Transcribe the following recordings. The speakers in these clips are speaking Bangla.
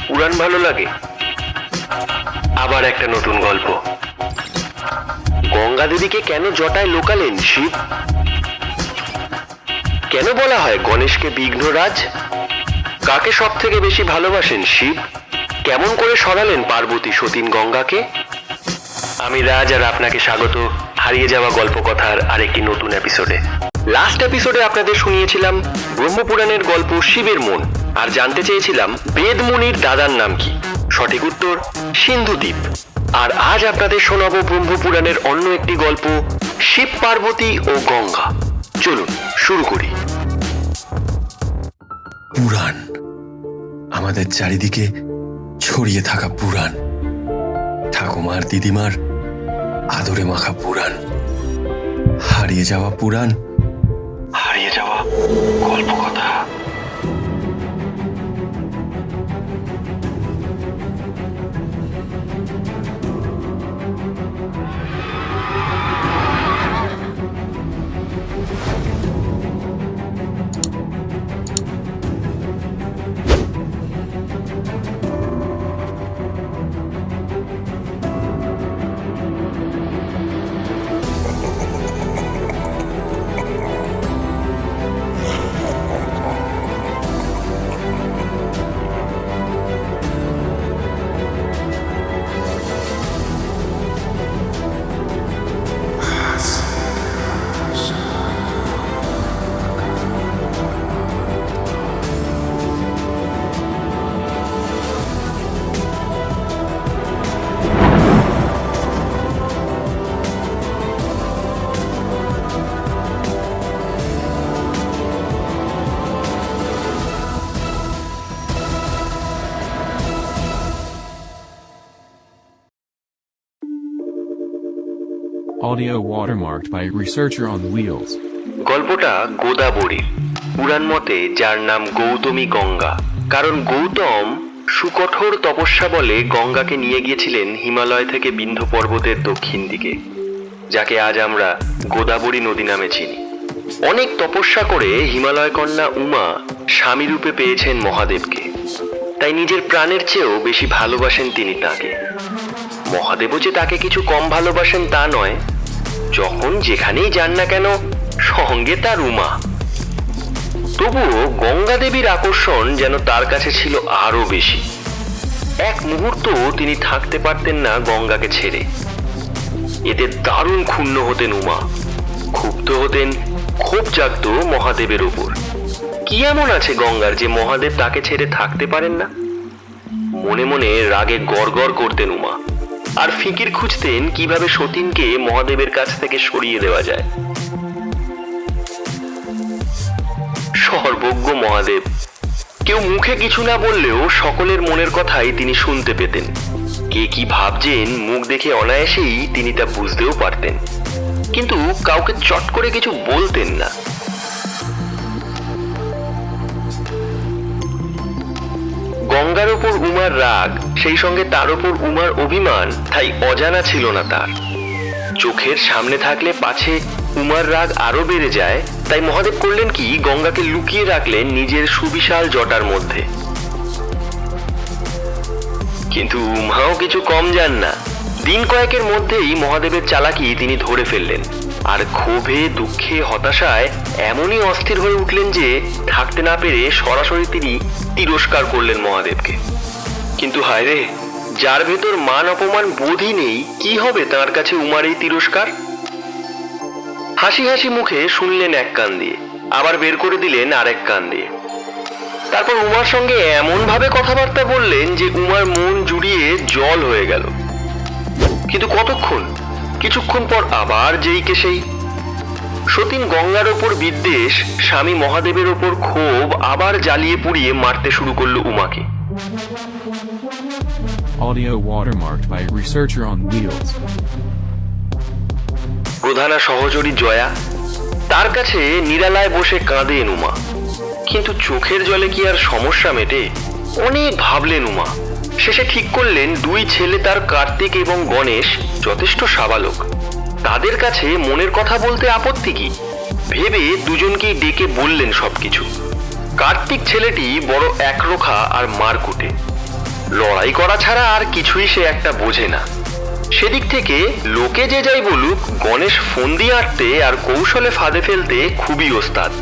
পুরাণ ভালো লাগে? আবার একটা নতুন গল্প। গঙ্গা দেবীকে কেন জটায় লোকালেন শিব? কেন বলা হয় গণেশকে বিঘ্নরাজ? কাকে সব থেকে বেশি ভালোবাসেন শিব? কেমন করে সরালেন পার্বতী সতীন গঙ্গাকে? আমি রাজ, আর আপনাকে স্বাগত হারিয়ে যাওয়া গল্প কথার আরেকটি নতুন এপিসোডে। লাস্ট এপিসোডে আপনাদের শুনিয়েছিলাম ব্রহ্মপুরাণের গল্প শিবের মন, আর জানতে চেয়েছিলাম বেদমুনির দাদার নাম কি। সঠিক উত্তর সিন্ধুদ্বীপ। আর আজ আপনাদের শোনাবো ব্রহ্মপুরাণের অন্য একটি গল্প, শিব পার্বতী ও গঙ্গা। চলুন শুরু করি। পুরাণ, আমাদের চারিদিকে ছড়িয়ে থাকা পুরাণ, ঠাকুমার দিদিমার আদরে মাখা পুরাণ, হারিয়ে যাওয়া পুরাণ, হারিয়ে যাওয়া গল্প কথা। Audio watermarked by researcher on wheels. গল্পটা গোদাবরীর। পুরাণ মতে যার নাম গৌতমী গঙ্গা, কারণ গৌতম সুকঠোর তপস্যা বলে গঙ্গাকে নিয়ে গিয়েছিলেন হিমালয় থেকে বিন্ধ্য পর্বতের দক্ষিণ দিকে, যাকে আজ আমরা গোদাবরী নদী নামে চিনি। অনেক তপস্যা করে হিমালয় কন্যা উমা স্বামী রূপে পেয়েছেন মহাদেবকে, তাই নিজের প্রাণের চেয়েও বেশি ভালোবাসেন তিনি তাকে। মহাদেবও যে তাকে কিছু কম ভালোবাসেন তা নয়, যখন যেখানেই যান না কেন সঙ্গে তার উমা। তবুও গঙ্গা দেবীর আকর্ষণ যেন তার কাছে ছিল আরো বেশি। এক মুহূর্ত তিনি থাকতে পারতেন না গঙ্গাকে ছেড়ে। এতে দারুণ ক্ষুণ্ণ হতেন উমা, ক্ষুব্ধ হতেন, ক্ষোভ জাগত মহাদেবের ওপর। কি এমন আছে গঙ্গার যে মহাদেব তাকে ছেড়ে থাকতে পারেন না? মনে মনে রাগে গড়গড় করতেন উমা, আর ফিকির খুঁজতেন কিভাবে সতীনকে মহাদেবের কাছ থেকে সরিয়ে দেওয়া যায়। সর্বজ্ঞ মহাদেব, কেউ মুখে কিছু না বললেও সকলের মনের কথাই তিনি শুনতে পেতেন। কে কি ভাবছেন মুখ দেখে অনায়াসেই তিনি তা বুঝতেও পারতেন, কিন্তু কাউকে চট করে কিছু বলতেন না। গঙ্গার ওপর উমার রাগ, সেই সঙ্গে তার ওপর উমার অভিমান তাই অজানা ছিল না তার। চোখের সামনে থাকলে পাছে উমার রাগ আরো বেড়ে যায়, তাই মহাদেব করলেন কি, গঙ্গাকে লুকিয়ে রাখলেন নিজের সুবিশাল জটার মধ্যে। কিন্তু উমাও কিছু কম যান না। দিন কয়েকের মধ্যেই মহাদেবের চালাকি তিনি ধরে ফেললেন, আর ক্ষোভে, দুঃখে, হতাশায় এমনই অস্থির হয়ে উঠলেন যে থাকতে না পেরে সরাসরি তিনি তিরস্কার করলেন মহাদেবকে। কিন্তু হায় রে, যার ভেতর মান অপমান বোধই নেই, কি হবে তার কাছে উমার এই তিরস্কার? হাসি হাসি মুখে শুনলেন এক কান দিয়ে, আবার বের করে দিলেন আরেক কান দিয়ে। তারপর উমার সঙ্গে এমন ভাবে কথাবার্তা বললেন যে উমার মন জুড়িয়ে জল হয়ে গেল। কিন্তু কতক্ষণ? কিছুক্ষণ পর আবার যেই কে সেই। সতীন গঙ্গার ওপর বিদ্বেষ, স্বামী মহাদেবের ওপর ক্ষোভ আবার জ্বালিয়ে পুড়িয়ে মারতে শুরু করলো উমাকে। Audio watermarked by researcher on wheels. প্রধানা সহচরী Jaya, তার কাছে নিরালায় বসে কাঁদেন উমা। কিন্তু চোখের জলে কি আর সমস্যা মেটে? অনেক ভাবলেন উমা। শেষে ঠিক করলেন দুই ছেলে তার কার্তিক এবং গণেশ যথেষ্ট সাবালক, তাদের কাছে মনের কথা বলতে আপত্তি কি। ভেবে দুজনকেই ডেকে বললেন সবকিছু। কার্তিক ছেলেটি বড় একরোখা আর মারকুটে। লড়াই করা ছাড়া আর কিছুই সে একটা বোঝে না। সেদিক থেকে লোকে যে যাই বলুক, গণেশ ফন্দি আঁটতে আর কৌশলে ফাঁদে ফেলতে খুবই ওস্তাদ।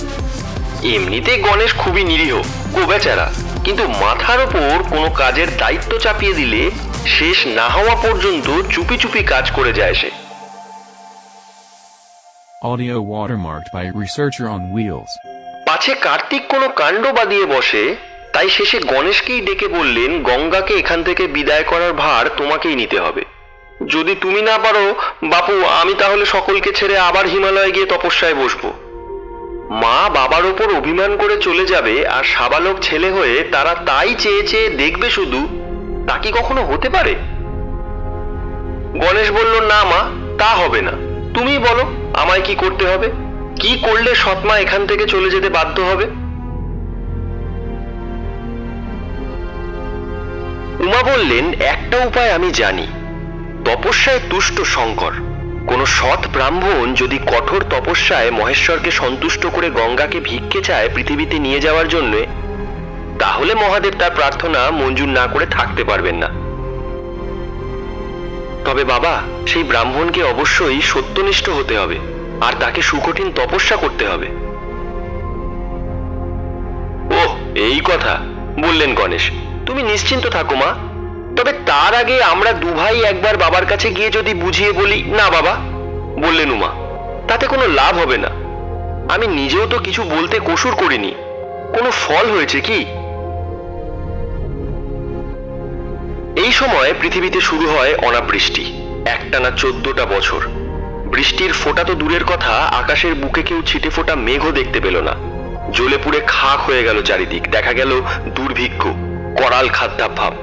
এমনিতে গণেশ খুবই নিরীহ, গোবেচারা, কিন্তু মাথার ওপর কোনো কাজের দায়িত্ব চাপিয়ে দিলে শেষ না হওয়া পর্যন্ত চুপি চুপি কাজ করে যায় সে। Audio watermarked by Researcher on Wheels. পাছে কার্তিক কোনো কাণ্ড বাদিয়ে বসে, তাই শেষে গণেশকেই ডেকে বললেন, গঙ্গাকে এখান থেকে বিদায় করার ভার তোমাকেই নিতে হবে। যদি তুমি না পারো বাপু, আমি তাহলে সকলকে ছেড়ে আবার হিমালয়ে গিয়ে তপস্যায় বসবো। মা বাবার ওপর অভিমান করে চলে যাবে আর সাবালক ছেলে হয়ে তারা তাই চেয়ে চেয়ে দেখবে শুধু, তা কি কখনো হতে পারে? গণেশ বলল, না মা, তা হবে না। তুমি বলো আমায় কি করতে হবে, কি করলে সৎমা এখান থেকে চলে যেতে বাধ্য হবে? উমা বললেন, একটা উপায় আমি জানি। তপস্যায় তুষ্ট শঙ্কর। কোন সৎ ব্রাহ্মণ যদি কঠোর তপস্যায় মহেশ্বরকে সন্তুষ্ট করে গঙ্গাকে ভিক্ষে চায় পৃথিবীতে নিয়ে যাওয়ার জন্য, তাহলে মহাদেব তার প্রার্থনা মঞ্জুর না করে থাকতে পারবেন না। তবে বাবা, সেই ব্রাহ্মণকে অবশ্যই সত্যনিষ্ঠ হতে হবে আর তাকে সুকঠিন তপস্যা করতে হবে। ওহ, এই কথা বললেন গণেশ। তুমি নিশ্চিন্ত থাকো মা, তবে তার আগে আমরা দুভাই একবার বাবার কাছে গিয়ে যদি বুঝিয়ে বলি। না বাবা, বললেন উমা, তাতে কোনো লাভ হবে না। আমি নিজেও তো কিছু বলতে কসুর করিনি, কোনো ফল হয়েছে কি? এই সময় পৃথিবীতে শুরু হয় অনাবৃষ্টি, একটানা 14টা বছর। বৃষ্টির ফোঁটা তো দূরের কথা, আকাশের বুকে কেউ ছিটে ফোঁটা মেঘও দেখতে পেল না। জ্বলে পুড়ে খাক হয়ে গেল চারিদিক, দেখা গেল দুর্ভিক্ষ, করাল খাদ্যাভাব।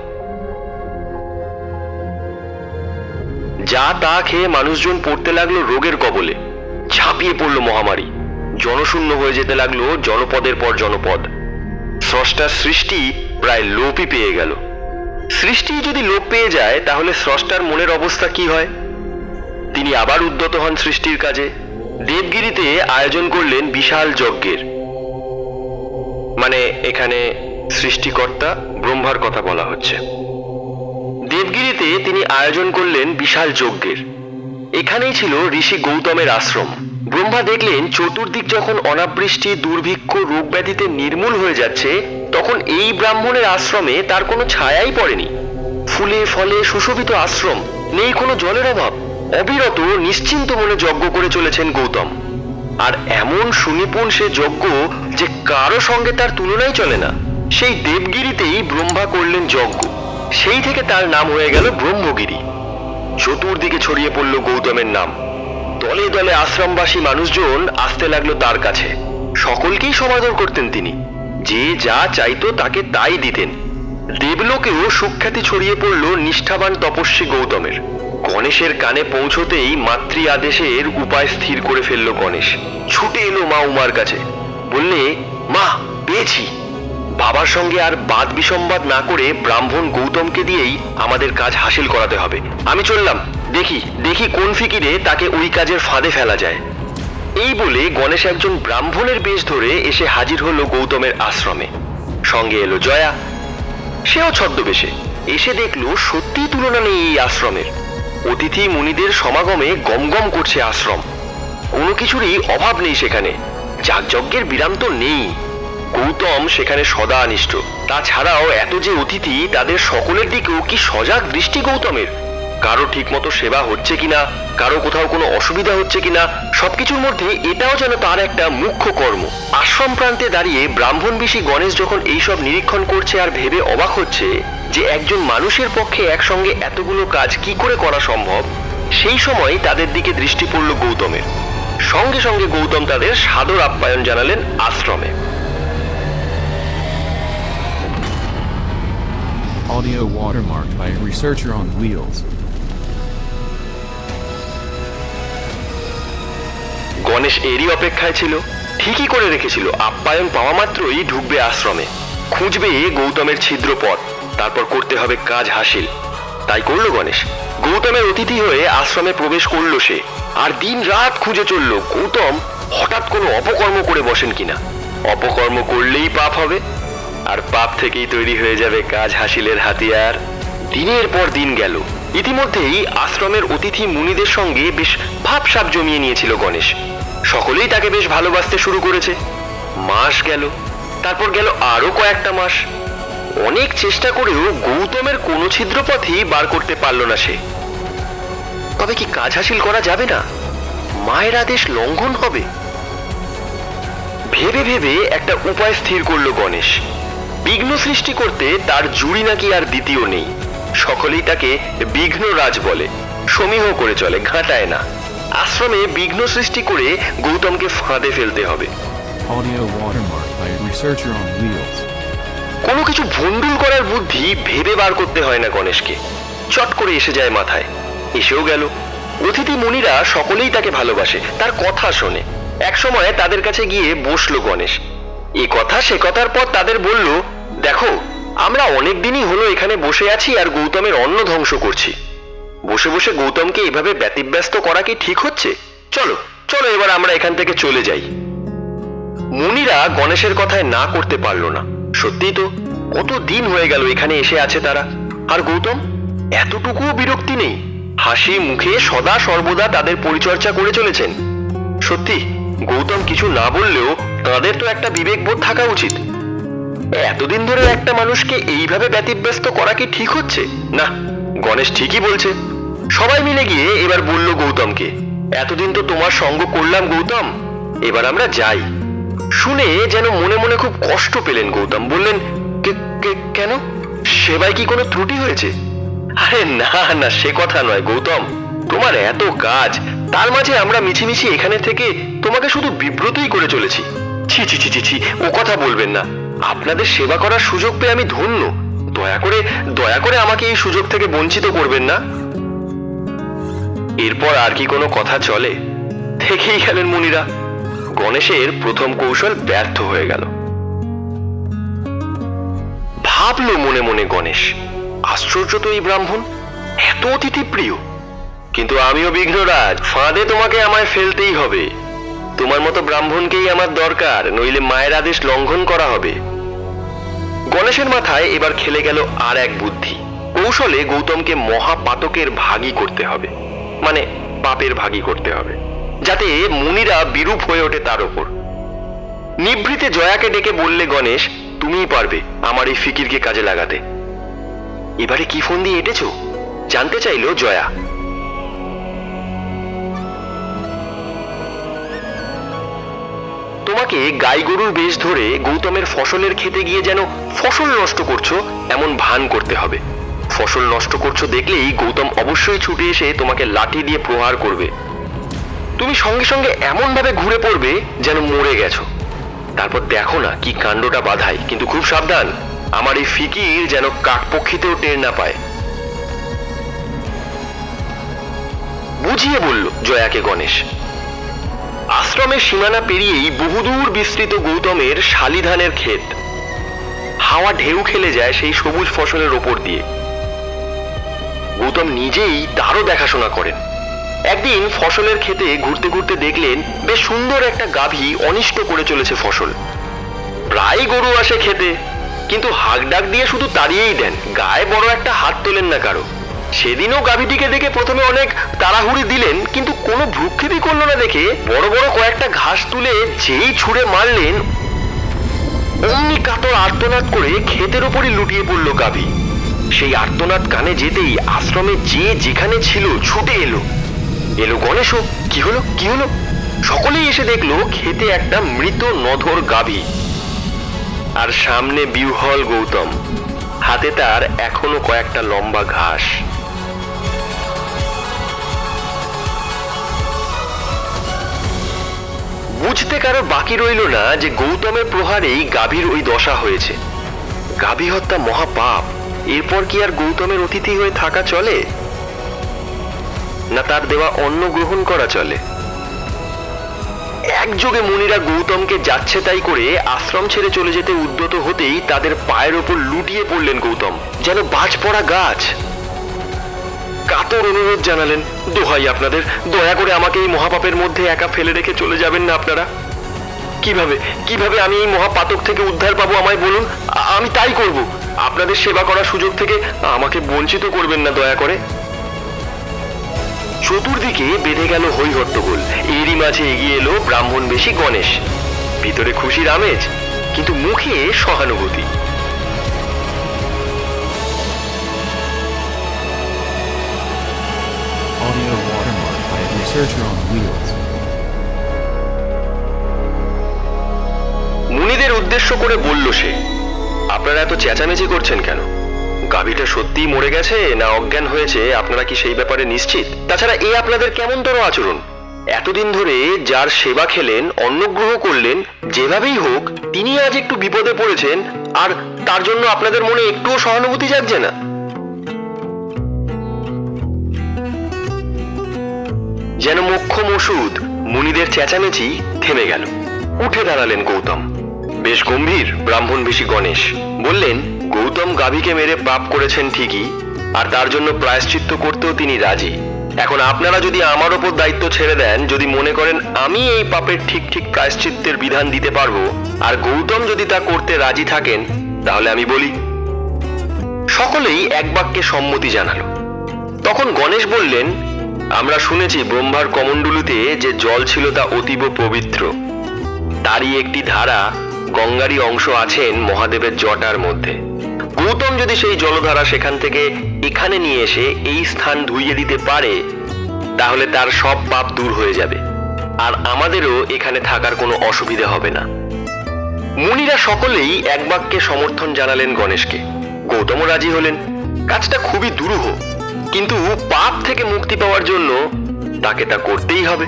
যা তা খেয়ে মানুষজন পড়তে লাগলো রোগের কবলে, ঝাঁপিয়ে পড়ল মহামারী, জনশূন্য হয়ে যেতে লাগলো জনপদের পর জনপদ। স্রষ্টার সৃষ্টি প্রায় লোপই পেয়ে গেল। সৃষ্টি যদি লোপ পেয়ে যায়, তাহলে স্রষ্টার মনের অবস্থা কি হয়? তিনি আবার উদ্যত হন সৃষ্টির কাজে। দেবগিরিতে আয়োজন করলেন বিশাল যজ্ঞের। মানে এখানে সৃষ্টিকর্তা ব্রহ্মার কথা বলা হচ্ছে। দেবগিরিতে তিনি আয়োজন করলেন বিশাল যজ্ঞের। এখানেই ছিল ঋষি গৌতমের আশ্রম। ব্রহ্মা দেখলেন চতুর্দিক যখন অনাবৃষ্টি, দুর্ভিক্ষ, রোগ ব্যাধিতে নির্মূল হয়ে যাচ্ছে, তখন এই ব্রাহ্মণের আশ্রমে তার কোনো ছায়াই পড়েনি। ফুলে ফলে সুশোভিত আশ্রম, নেই কোনো জলের অভাব। অবিরত নিশ্চিন্ত মনে যজ্ঞ করে চলেছেন গৌতম। আর এমন সুনিপুণ সে যজ্ঞ যে কারো সঙ্গে তার তুলনাই চলে না। সেই দেবগিরিতেই ব্রহ্মা করলেন যজ্ঞ। সেই থেকে তার নাম হয়ে গেল ব্রহ্মগিরি। চতুর্দিকে ছড়িয়ে পড়ল গৌতমের নাম। দলে দলে আশ্রমবাসী মানুষজন আসতে লাগলো তার কাছে। সকলকেই সমাদর করতেন তিনি। যে যা চাইতো তাকে তাই দিতেন। দেবলোকেও সুখ্যাতি ছড়িয়ে পড়ল নিষ্ঠাবান তপস্বী গৌতমের। গণেশের কানে পৌঁছতেই মাতৃ আদেশের উপায় স্থির করে ফেলল গণেশ। ছুটে এলো মা উমার কাছে, বললে, মা পেয়েছি। বাবার সঙ্গে আর বাদ বিসম্বাদ না করে ব্রাহ্মণ গৌতমকে দিয়েই আমাদের কাজ হাসিল করাতে হবে। আমি চললাম, দেখি দেখি কোন ফিকিরে তাকে ওই কাজের ফাঁদে ফেলা যায়। এই বলে গণেশ একজন ব্রাহ্মণের বেশ ধরে এসে হাজির হলো গৌতমের আশ্রমে। সঙ্গে এলো জয়া, সেও ছদ্মবেশে। এসে দেখলো সত্যিই তুলনা নেই এই আশ্রমের। অতিথি মুনিদের সমাগমে গমগম করছে আশ্রম। কোনো কিছুরই অভাব নেই সেখানে। যাগযজ্ঞের বিরাম তো নেই। গৌতম সেখানে সদা অনিষ্ট। তাছাড়াও এত যে অতিথি, তাদের সকলের দিকেও কি সজাগ দৃষ্টি গৌতমের। কারো ঠিক মতো সেবা হচ্ছে কিনা, কারো কোথাও কোনো অসুবিধা হচ্ছে কিনা, সবকিছুর মধ্যে এটাও যেন তার একটা মুখ্য কর্ম। আশ্রম প্রান্তে দাঁড়িয়ে ব্রাহ্মণ বেশি গণেশ যখন এইসব নিরীক্ষণ করছে আর ভেবে অবাক হচ্ছে যে একজন মানুষের পক্ষে একসঙ্গে এতগুলো কাজ কি করে করা সম্ভব, সেই সময় তাদের দিকে দৃষ্টি পড়ল গৌতমের। সঙ্গে সঙ্গে গৌতম তাদের সাদর আপ্যায়ন জানালেন আশ্রমে। Audio watermarked by Researcher on Wheels. Ganesh এরই অপেক্ষায় ছিল। ঠিকই করে রেখেছিল, আপ্যায়ন পাওয়া মাত্রই ঢুকবে আশ্রমে, খুঁজবে গৌতমের ছিদ্র পথ, তারপর করতে হবে কাজ হাসিল। তাই করলো গণেশ। গৌতমের অতিথি হয়ে আশ্রমে প্রবেশ করলো সে। আর দিন রাত খুঁজে চলল গৌতম হঠাৎ কোনো অপকর্ম করে বসেন কিনা। অপকর্ম করলেই পাপ হবে, আর পাপ থেকেই তৈরি হয়ে যাবে কাজ হাসিলের হাতিয়ার। দিনের পর দিন গেল। ইতিমধ্যেই আশ্রমের অতিথি মুনিদের সঙ্গে বেশ ভাবসাব জমিয়ে নিয়েছিল গণেশ। সকলেই তাকে বেশ ভালোবাসতে শুরু করেছে। মাস গেল, তারপর গেল আরো কয়েকটা মাস। অনেক চেষ্টা করেও গৌতমের কোনো ছিদ্রপথই বার করতে পারল না সে। তবে কি কাজ হাসিল করা যাবে না? মায়ের আদেশ লঙ্ঘন হবে? ভেবে ভেবে একটা উপায় স্থির করলো গণেশ। বিঘ্ন সৃষ্টি করতে তার জুড়ি নাকি আর দ্বিতীয় নেই। সকলেই তাকে বিঘ্নরাজ বলে, সমীহ করে চলে, ঘাঁটায় না। আশ্রমে বিঘ্ন সৃষ্টি করে গৌতমকে ফাঁদে ফেলতে হবে। Audio watermarked by Researcher on Wheels. কোনো কিছু ভণ্ডুল করার বুদ্ধি ভেবে বার করতে হয় না গণেশকে, চট করে এসে যায় মাথায়। এসেও গেল। অতিথি মুনিরা সকলেই তাকে ভালোবাসে, তার কথা শোনে। একসময় তাদের কাছে গিয়ে বসলো গণেশ। এ কথা সে কথার পর তাদের বলল, দেখো, আমরা অনেক দিনই হলো এখানে বসে আছি আর গৌতমের অন্ন ধ্বংস করছি। বসে বসে গৌতমকে এভাবে ব্যতিব্যস্ত করা কি ঠিক হচ্ছে? চলো চলো, এবার আমরা এখান থেকে চলে যাই। মুনিরা গণেশের কথায় না করতে পারলো না। সত্যি তো, কত দিন হয়ে গেল এখানে এসে আছে তারা, আর গৌতম এতটুকুও বিরক্তি নেই। হাসি মুখে সদা সর্বদা তাদের পরিচর্যা করে চলেছেন। সত্যি গৌতম কিছু না বললেও তাদের তো একটা বিবেকবোধ থাকা উচিত। এতদিন ধরে একটা মানুষকে এইভাবে ব্যতিব্যস্ত করা কি ঠিক হচ্ছে? না, গণেশ ঠিকই বলছে। সবাই মিলে গিয়ে এবার বলল গৌতমকে, এতদিন তো তোমার সঙ্গ করলাম গৌতম, এবার আমরা যাই। শুনে যেন মনে মনে খুব কষ্ট পেলেন গৌতম। বললেন, কেন? সেবায় কি কোনো ত্রুটি হয়েছে? আরে না না, সে কথা নয় গৌতম। তোমার এত কাজ, তার মাঝে আমরা মিছিমিছি এখানে থেকে তোমাকে শুধু বিব্রতই করে চলেছি। ছি ছি ছি ছি ছি, ও কথা বলবেন না। আপনাদের সেবা করার সুযোগ পেয়ে আমি ধন্য। দয়া করে আমাকে এই সুযোগ থেকে বঞ্চিত করবেন না। এরপর আর কি কোনো কথা চলে? থেকেই গেলেন মুনিরা। গণেশের প্রথম কৌশল ব্যর্থ হয়ে গেল। ভাবলো মনে মনে গণেশ, আশ্চর্য তো এই ব্রাহ্মণ, এত অতিথি প্রিয়। কিন্তু আমিও বিঘ্নরাজ, ফাঁদে তোমাকে আমায় ফেলতেই হবে। তোমার মতো ব্রাহ্মণকেই আমার দরকার, নইলে মায়ের আদেশ লঙ্ঘন করা হবে। গণেশের মাথায় এবার খেলে গেল আর এক বুদ্ধি। কৌশলে গৌতমকে মহাপাতকের ভাগী করতে হবে, মানে পাপের ভাগী করতে হবে, যাতে মুনিরা বিরূপ হয়ে ওঠে তার ওপর। নিভৃতে জয়াকে ডেকে বললে গণেশ, তুমিই পারবে আমার এই ফিকিরকে কাজে লাগাতে। এবারে কি ফোন দিয়ে এঁটেছো? জানতে চাইলো জয়া। তোমাকে গাই গরুর বেশ ধরে গৌতমের ফসলের খেতে গিয়ে যেন ফসল নষ্ট করছো এমন ভান করতে হবে। ফসল নষ্ট করছো দেখলেই গৌতম অবশ্যই ছুটে এসে তোমাকে লাঠি দিয়ে প্রহার করবে। তুমি সঙ্গে সঙ্গে এমন ভাবে ঘুরে পড়বে যেন মরে গেছো। তারপর দেখো না কি কাণ্ডটা বাধায়। কিন্তু খুব সাবধান, আমার এই ফিকির যেন কাকপক্ষীতেও টের না পায়। বুঝিয়ে বলল জয়াকে গণেশ। আশ্রমের সীমানা পেরিয়েই বহুদূর বিস্তৃত গৌতমের শালিধানের ক্ষেত। হাওয়া ঢেউ খেলে যায় সেই সবুজ ফসলের ওপর দিয়ে। গৌতম নিজেই তারও দেখাশোনা করেন। একদিন ফসলের ক্ষেতে ঘুরতে ঘুরতে দেখলেন বেশ সুন্দর একটা গাভী অনিষ্ট করে চলেছে ফসল। প্রায় গরু আসে খেতে, কিন্তু হাঁক ডাক দিয়ে শুধু তাড়িয়েই দেন, গায়ে বড় একটা হাত তোলেন না কারো। সেদিনও গাভীটিকে দেখে প্রথমে অনেক তাড়াহুড়ি দিলেন, কিন্তু কোনো ভ্রুক্ষেপই করলো না দেখে বড় বড় কয়েকটা ঘাস তুলে যেই ছুঁড়ে মারলেন, অমনি কাতর আর্তনাদ করে ক্ষেতের ওপরই লুটিয়ে পড়ল গাভী। সেই আর্তনাদ কানে যেতেই আশ্রমে যে যেখানে ছিল ছুটে এলো গণেশও। কি হলো কি হলো? সকলেই এসে দেখলো ক্ষেতে একটা মৃত নধর গাভী, আর সামনে বিহ্বল গৌতম, হাতে তার এখনো কয়েকটা লম্বা ঘাস। বুঝতে কারো বাকি রইল না যে গৌতমের প্রহারেই গাভীর ওই দশা হয়েছে। গাভী হত্যা মহাপাপ। এরপর কি আর গৌতমের অতিথি হয়ে থাকা চলে, না তার দেওয়া অন্ন গ্রহণ করা চলে? একযোগে মুনিরা গৌতমকে যাচ্ছে তাই করে আশ্রম ছেড়ে চলে যেতে উদ্যত হতেই তাদের পায়ের ওপর লুটিয়ে পড়লেন গৌতম, যেন বাজ পড়া গাছ। কাতর অনুরোধ জানালেন, দোহাই আপনাদের, দয়া করে আমাকে এই মহাপাপের মধ্যে একা ফেলে রেখে চলে যাবেন না আপনারা। কিভাবে কিভাবে আমি এই মহাপাতক থেকে উদ্ধার পাবো আমায় বলুন, আমি তাই করব। আপনাদের সেবা করার সুযোগ থেকে আমাকে বঞ্চিত করবেন না দয়া করে। চতুর্দিকে বেঁধে গেল হই হট্টগোল। এরই মাঝে এগিয়ে এলো ব্রাহ্মণ বেশি গণেশ। ভিতরে খুশির আমেজ, কিন্তু মুখে সহানুভূতি। Audio watermarked by a researcher on wheels. মুনিদের উদ্দেশ্য করে বলল সে, আপনারা এত চেঁচামেচি করছেন কেন? গাভীটা সত্যিই মরে গেছে না অজ্ঞান হয়েছে আপনারা কি সেই ব্যাপারে নিশ্চিত? তাছাড়া এ আপনাদের কেমনতর আচরণ? এতদিন ধরে যার সেবা খেলেন, অন্নগ্রহ করলেন, যেভাবেই হোক তিনি আজ একটু বিপদে পড়েছেন, আর তার জন্য আপনাদের মনে একটুও সহানুভূতি জাগছে না? যেন মোক্ষম ওষুধ মুনিদের চেঁচামেচি থেমে গেল। উঠে দাঁড়ালেন গৌতম। বেশ গম্ভীর ব্রাহ্মণ বেশি গণেশ। বললেন, গৌতম গাভীকে মেরে পাপ করেছেন ঠিকই, আর তার জন্য প্রায়শ্চিত্ত করতেও তিনি রাজি। এখন আপনারা যদি আমার ওপর দায়িত্ব ছেড়ে দেন, যদি মনে করেন আমি এই পাপের ঠিক ঠিক প্রায়শ্চিত্তের বিধান দিতে পারবো, আর গৌতম যদি তা করতে রাজি থাকেন, তাহলে আমি বলি। সকলেই এক বাক্যে সম্মতি জানালো। তখন গণেশ বললেন, আমরা শুনেছি ব্রহ্মার কমণ্ডলুতে যে জল ছিল তা অতীব পবিত্র। তারই একটি ধারা, গঙ্গারই অংশ আছেন মহাদেবের জটার মধ্যে। গৌতম যদি সেই জলধারা সেখান থেকে এখানে নিয়ে এসে এই স্থান ধুইয়ে দিতে পারে, তাহলে তার সব পাপ দূর হয়ে যাবে, আর আমাদেরও এখানে থাকার কোনো অসুবিধা হবে না। মুনিরা সকলেই এক বাক্যে সমর্থন জানালেন গণেশকে। গৌতমও রাজি হলেন। কাজটা খুবই দুরূহ, কিন্তু পাপ থেকে মুক্তি পাওয়ার জন্য তাকে তা করতেই হবে।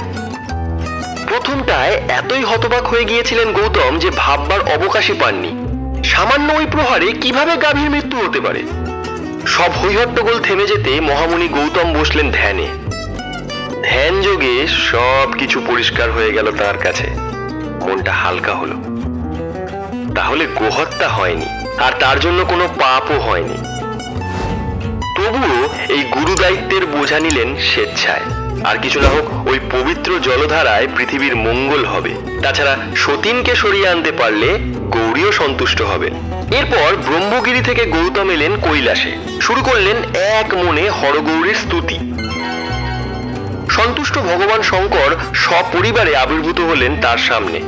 প্রথমটায় এতই হতবাক হয়ে গিয়েছিলেন গৌতম যে ভাববার অবকাশই পাননি। সামান্য ওই প্রহারে কিভাবে গাভীর মৃত্যু হতে পারে? সব হৈহট্টগোল থেমে যেতে মহামুনি গৌতম বসলেন ধ্যানে। ধ্যান যোগে সব কিছু পরিষ্কার হয়ে গেল তার কাছে। মনটা হালকা হলো। তাহলে গোহত্যা হয়নি, আর তার জন্য কোনো পাপও হয়নি। তবুও এই গুরু দায়িত্বের বোঝা নিলেন স্বেচ্ছায়। আর কিছু না হোক, ওই পবিত্র জলধারায় পৃথিবীর মঙ্গল হবে। তাছাড়া সতীনকে সরিয়ে আনতে পারলে গৌরীও সন্তুষ্ট হবেন। এরপর ব্রহ্মগিরি থেকে গৌতম এলেন কৈলাসে। শুরু করলেন এক মনে হরগৌরীর স্তুতি। সন্তুষ্ট ভগবান শঙ্কর সপরিবারে আবির্ভূত হলেন তার সামনে।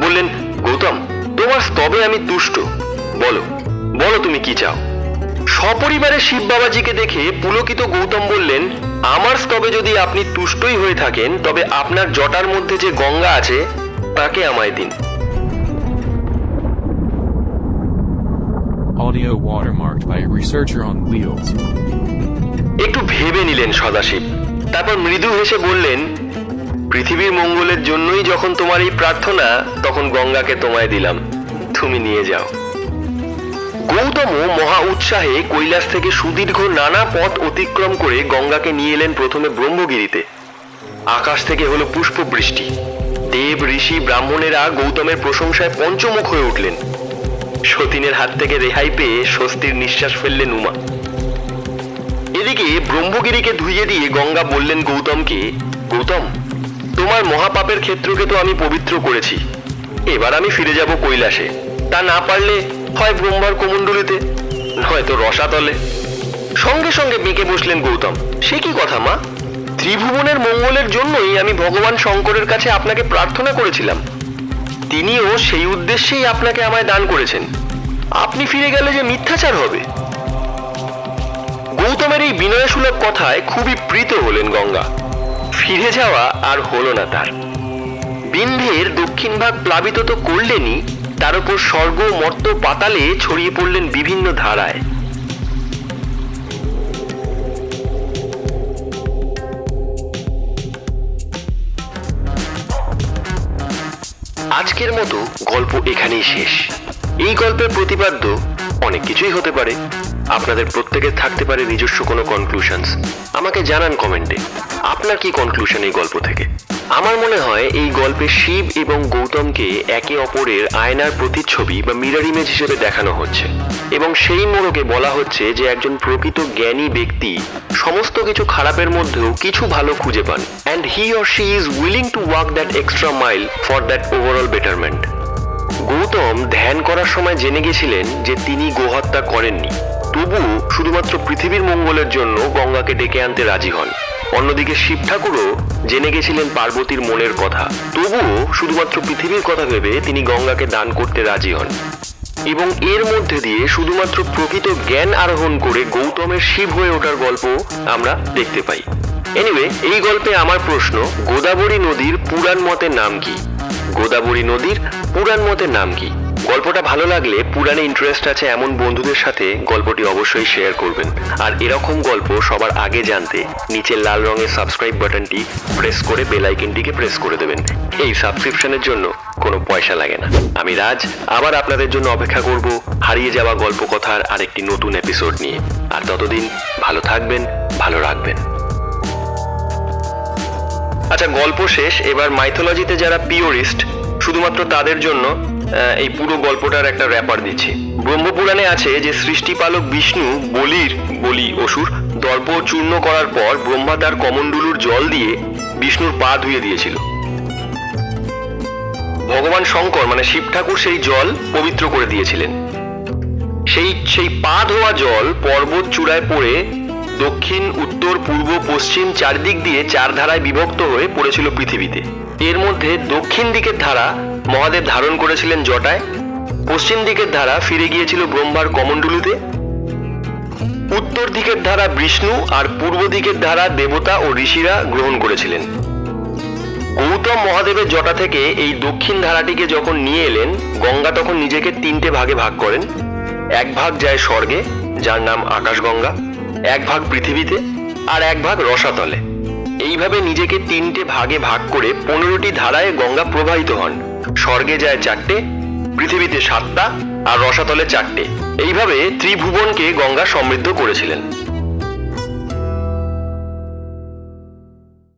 বললেন, গৌতম, তোমার স্তবে আমি তুষ্ট। বলো বলো তুমি কি চাও? সপরিবারে শিব বাবাজিকে দেখে পুলকিত গৌতম বললেন, আমার স্তবে যদি আপনি তুষ্টই হয়ে থাকেন, তবে আপনার জটার মধ্যে যে গঙ্গা আছে তাকে আমায় দিন। Audio watermarked by a researcher on wheels. একটু ভেবে নিলেন সদাশিব। তারপর মৃদু হেসে বললেন, পৃথিবীর মঙ্গলের জন্যই যখন তোমার এই প্রার্থনা, তখন গঙ্গাকে তোমায় দিলাম, তুমি নিয়ে যাও। গৌতম মহা উৎসাহে কৈলাস থেকে সুদীর্ঘ নানা পথ অতিক্রম করে গঙ্গাকে নিয়ে এলেন প্রথমে ব্রহ্মগিরিতে। আকাশ থেকে হলো পুষ্প বৃষ্টি। দেব, ঋষি, ব্রাহ্মণেরা গৌতমের প্রশংসায় পঞ্চমুখ হয়ে উঠলেন। সতীনের হাত থেকে রেহাই পেয়ে স্বস্তির নিঃশ্বাস ফেললেন উমা। এদিকে ব্রহ্মগিরিকে ধুইয়ে দিয়ে গঙ্গা বললেন গৌতমকে, গৌতম, তোমার মহাপাপের ক্ষেত্রকে তো আমি পবিত্র করেছি। এবার আমি ফিরে যাব কৈলাসে। তা না পারলে হয় ব্রহ্মার কমণ্ডলীতে, নয়তো রসাতলে। সঙ্গে সঙ্গে বেঁকে বসলেন গৌতম। সে কি কথা মা? ত্রিভুবনের মঙ্গলের জন্যই আমি ভগবান শঙ্করের কাছে আপনাকে প্রার্থনা করেছিলাম। তিনিও সেই উদ্দেশ্যেই আপনাকে আমায় দান করেছেন। আপনি ফিরে গেলে যে মিথ্যাচার হবে। গৌতমের এই বিনয়সুলভ কথায় খুবই প্রীত হলেন গঙ্গা। ফিরে যাওয়া আর হলো না তার। বিন্ধ্যের দক্ষিণ ভাগ প্লাবিত তো করলেনই, তার উপর স্বর্গ, মর্ত্য, পাতালে ছড়িয়ে পড়লেন বিভিন্ন ধারায়। আজকের মতো গল্প এখানেই শেষ। এই গল্পের প্রতিপাদ্য অনেক কিছুই হতে পারে। আপনাদের প্রত্যেকের থাকতে পারে নিজস্ব কোনো কনক্লুশনস। আমাকে জানান কমেন্টে আপনার কি কনক্লুশন এই গল্প থেকে। আমার মনে হয় এই গল্পে শিব এবং গৌতমকে একে অপরের আয়নার প্রতিচ্ছবি বা মিরর ইমেজ হিসেবে দেখানো হচ্ছে। এবং সেই মোড়কে বলা হচ্ছে যে একজন প্রকৃত জ্ঞানী ব্যক্তি সমস্ত কিছু খারাপের মধ্যেও কিছু ভালো খুঁজে পান, and he or she is willing to walk that extra mile for that overall betterment. Gautam ধ্যান করার সময় জেনে গেছিলেন যে তিনি গোহত্যা করেননি, তবুও শুধুমাত্র পৃথিবীর মঙ্গলের জন্য গঙ্গাকে ডেকে আনতে রাজি হন। অন্যদিকে শিব ঠাকুরও জেনে গেছিলেন পার্বতীর মনের কথা, তবুও শুধুমাত্র পৃথিবীর কথা ভেবে তিনি গঙ্গাকে দান করতে রাজি হন। এবং এর মধ্যে দিয়ে শুধুমাত্র প্রকৃত জ্ঞান আরোহণ করে গৌতমের শিব হয়ে ওঠার গল্প আমরা দেখতে পাই। এনিওয়ে, এই গল্পে আমার প্রশ্ন, গোদাবরী নদীর পুরাণ মতের নাম কি? গোদাবরী নদীর পুরাণ মতের নাম কি? গল্পটা ভালো লাগলে পুরাণে ইন্টারেস্ট আছে এমন বন্ধুদের সাথে গল্পটি অবশ্যই শেয়ার করবেন। আর এরকম গল্প সবার আগে জানতে নিচের লাল রঙের সাবস্ক্রাইব বাটনটি প্রেস করে বেল আইকনটিকে প্রেস করে দেবেন। এই সাবস্ক্রিপশনের জন্য কোনো পয়সা লাগে না। আমি রাজ আবার আপনাদের জন্য অপেক্ষা করব হারিয়ে যাওয়া গল্প কথার আরেকটি নতুন এপিসোড নিয়ে। আর ততদিন ভালো থাকবেন, ভালো রাখবেন। আচ্ছা, গল্প শেষ। এবার মাইথোলজিতে যারা পিওরিস্ট শুধুমাত্র তাদের জন্য এই পুরো গল্পটার একটা র্যাপার দিচ্ছি। ব্রহ্মপুরাণে আছে যে সৃষ্টিপালক বিষ্ণু বলি অসুর দর্প চূর্ণ করার পর ব্রহ্মা তার কমণ্ডলুর জল দিয়ে বিষ্ণুর পা ধুয়ে দিয়েছিল। ভগবান শঙ্কর মানে শিব ঠাকুর সেই জল পবিত্র করে দিয়েছিলেন। সেই পা ধোয়া জল পর্বত চূড়ায় পড়ে দক্ষিণ, উত্তর, পূর্ব, পশ্চিম চারদিক দিয়ে চার ধারায় বিভক্ত হয়ে পড়েছিল পৃথিবীতে। এর মধ্যে দক্ষিণ দিকের ধারা মহাদেব ধারণ করেছিলেন জটায়, পশ্চিম দিকের ধারা ফিরে গিয়েছিল ব্রহ্মার কমণ্ডলুতে, উত্তর দিকের ধারা বিষ্ণু আর পূর্ব দিকের ধারা দেবতা ও ঋষিরা গ্রহণ করেছিলেন। গৌতম মহাদেবের জটা থেকে এই দক্ষিণ ধারাটিকে যখন নিয়ে এলেন, গঙ্গা তখন নিজেকে তিনটে ভাগে ভাগ করেন। এক ভাগ যায় স্বর্গে, যার নাম আকাশগঙ্গা, এক ভাগ পৃথিবীতে, আর এক ভাগ রসাতলে। এইভাবে নিজেকে তিনটে ভাগে ভাগ করে 15টি ধারায় গঙ্গা প্রবাহিত হন। স্বর্গে যায় 4টে, পৃথিবীতে 7টা আর রসাতলে 4টে। এইভাবে ত্রিভুবনকে গঙ্গা সমৃদ্ধ করেছিলেন।